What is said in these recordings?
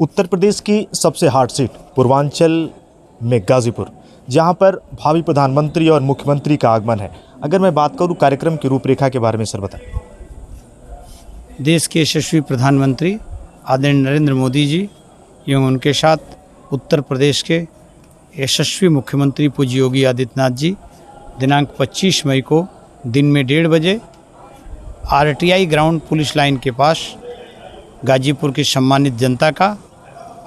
उत्तर प्रदेश की सबसे hot seat Purvanchal में गाजीपुर, जहां पर भावी प्रधानमंत्री और मुख्यमंत्री का आगमन है। अगर मैं बात करूं कार्यक्रम की रूपरेखा के बारे में सर बताएं। देश के यशस्वी प्रधानमंत्री आदरणीय नरेंद्र मोदी जी एवं उनके साथ उत्तर प्रदेश के यशस्वी मुख्यमंत्री पूज्य योगी आदित्यनाथ जी दिनांक 25 मई को दिन में 1:30 बजे RTI ग्राउंड पुलिस लाइन के पास गाजीपुर की सम्मानित जनता का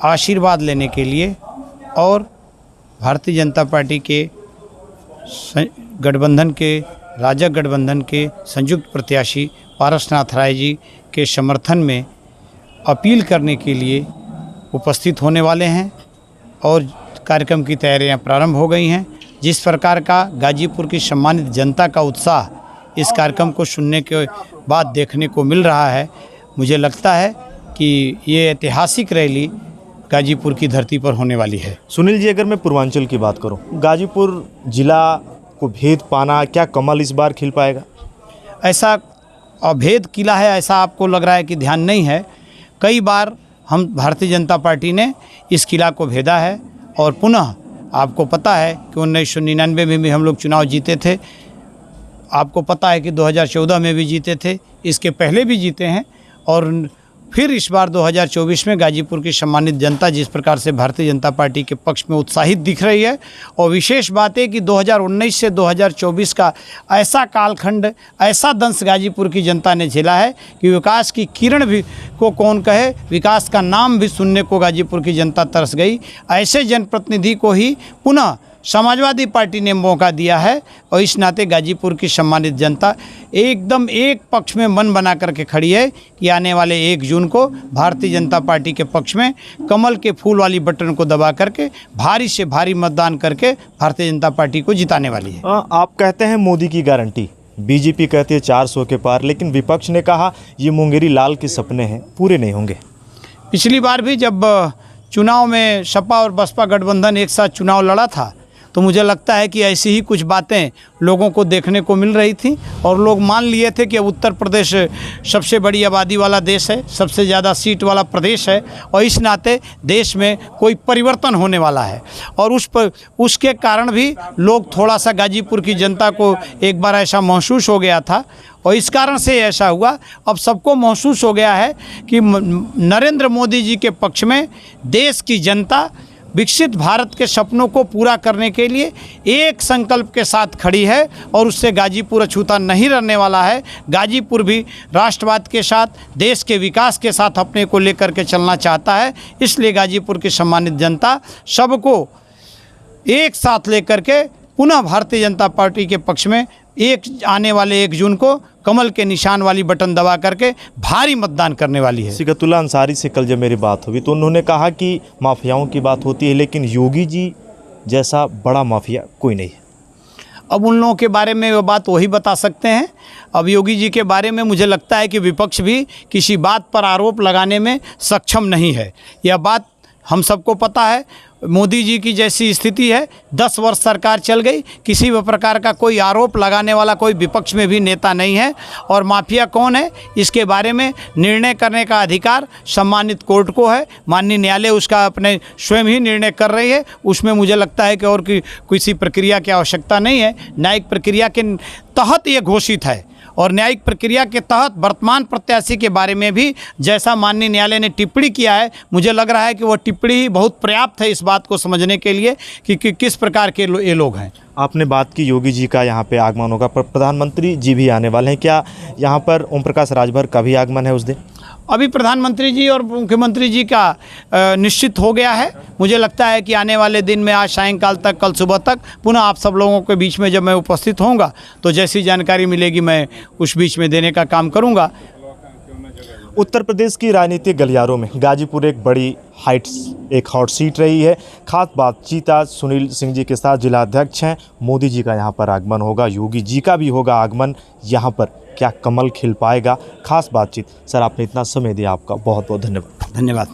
आशीर्वाद लेने के लिए और भारतीय जनता पार्टी के गठबंधन के राजग गठबंधन के संयुक्त प्रत्याशी पारसनाथ राय जी के समर्थन में अपील करने के लिए उपस्थित होने वाले हैं और कार्यक्रम की तैयारियां प्रारंभ हो गई हैं। जिस प्रकार का गाजीपुर की सम्मानित जनता का उत्साह इस कार्यक्रम को सुनने के बाद देखने को मिल रहा है, मुझे लगता है कि ये ऐतिहासिक रैली गाजीपुर की धरती पर होने वाली है। सुनील जी, अगर मैं पूर्वांचल की बात करूं, गाजीपुर जिला को भेद पाना, क्या कमल इस बार खिल पाएगा? ऐसा अभेद किला है ऐसा आपको लग रहा है कि ध्यान नहीं है। कई बार हम भारतीय जनता पार्टी ने इस किला को भेदा है और पुनः आपको पता है कि 1999 में भी हम लोग चुनाव जीते थे। आपको पता है कि 2014 में भी जीते थे, इसके पहले भी जीते हैं और फिर इस बार 2024 में गाजीपुर की सम्मानित जनता जिस प्रकार से भारतीय जनता पार्टी के पक्ष में उत्साहित दिख रही है। और विशेष बात है कि 2019 से 2024 का ऐसा कालखंड, ऐसा दंश गाजीपुर की जनता ने झेला है कि विकास की किरण भी को कौन कहे, विकास का नाम भी सुनने को गाजीपुर की जनता तरस गई। ऐसे जनप्रतिनिधि को ही पुनः समाजवादी पार्टी ने मौका दिया है और इस नाते गाजीपुर की सम्मानित जनता एकदम एक पक्ष में मन बना करके खड़ी है कि आने वाले 1 जून को भारतीय जनता पार्टी के पक्ष में कमल के फूल वाली बटन को दबा करके भारी से भारी मतदान करके भारतीय जनता पार्टी को जिताने वाली है। आप कहते हैं मोदी की गारंटी, बीजेपी कहती है 400 के पार, लेकिन विपक्ष ने कहा ये मुंगेरी लाल के सपने हैं, पूरे नहीं होंगे। पिछली बार भी जब चुनाव में सपा और बसपा गठबंधन एक साथ चुनाव लड़ा था तो मुझे लगता है कि ऐसी ही कुछ बातें लोगों को देखने को मिल रही थी और लोग मान लिए थे कि उत्तर प्रदेश सबसे बड़ी आबादी वाला देश है, सबसे ज़्यादा सीट वाला प्रदेश है और इस नाते देश में कोई परिवर्तन होने वाला है। और उसके कारण भी लोग थोड़ा सा गाजीपुर की जनता को एक बार ऐसा महसूस हो गया था और इस कारण से ऐसा हुआ। अब सबको महसूस हो गया है कि नरेंद्र मोदी जी के पक्ष में देश की जनता विकसित भारत के सपनों को पूरा करने के लिए एक संकल्प के साथ खड़ी है और उससे गाजीपुर अछूता नहीं रहने वाला है। गाजीपुर भी राष्ट्रवाद के साथ, देश के विकास के साथ अपने को लेकर के चलना चाहता है। इसलिए गाजीपुर की सम्मानित जनता सबको एक साथ लेकर के पुनः भारतीय जनता पार्टी के पक्ष में आने वाले 1 जून को कमल के निशान वाली बटन दबा करके भारी मतदान करने वाली है। सिकतुल्लाह अंसारी से कल जब मेरी बात हुई तो उन्होंने कहा कि माफियाओं की बात होती है, लेकिन योगी जी जैसा बड़ा माफिया कोई नहीं है। अब उन लोगों के बारे में वो बात वही बता सकते हैं। अब योगी जी के बारे में मुझे लगता है कि विपक्ष भी किसी बात पर आरोप लगाने में सक्षम नहीं है। यह बात हम सबको पता है। मोदी जी की जैसी स्थिति है, 10 वर्ष सरकार चल गई, किसी भी प्रकार का कोई आरोप लगाने वाला कोई विपक्ष में भी नेता नहीं है। और माफिया कौन है इसके बारे में निर्णय करने का अधिकार सम्मानित कोर्ट को है। माननीय न्यायालय उसका अपने स्वयं ही निर्णय कर रही है। उसमें मुझे लगता है कि और किसी प्रक्रिया की आवश्यकता नहीं है। न्यायिक प्रक्रिया के तहत ये घोषित है और न्यायिक प्रक्रिया के तहत वर्तमान प्रत्याशी के बारे में भी जैसा माननीय न्यायालय ने टिप्पणी किया है, मुझे लग रहा है कि वह टिप्पणी बहुत पर्याप्त है इस बात को समझने के लिए कि किस प्रकार के ये लोग हैं। आपने बात की योगी जी का यहाँ पे आगमन होगा, पर प्रधानमंत्री जी भी आने वाले हैं। क्या यहाँ पर ओम प्रकाश राजभर का भी आगमन है उस दिन? अभी प्रधानमंत्री जी और मुख्यमंत्री जी का निश्चित हो गया है। मुझे लगता है कि आने वाले दिन में आज सायंकाल तक, कल सुबह तक पुनः आप सब लोगों के बीच में जब मैं उपस्थित होऊंगा तो जैसी जानकारी मिलेगी मैं उस बीच में देने का काम करूंगा। उत्तर प्रदेश की राजनीतिक गलियारों में गाजीपुर एक बड़ी एक हॉट सीट रही है। खास बातचीत आज सुनील सिंह जी के साथ, जिला अध्यक्ष हैं। मोदी जी का यहाँ पर आगमन होगा, योगी जी का भी होगा आगमन। यहाँ पर क्या कमल खिल पाएगा? खास बातचीत। सर, आपने इतना समय दिया, आपका बहुत बहुत धन्यवाद। धन्यवाद।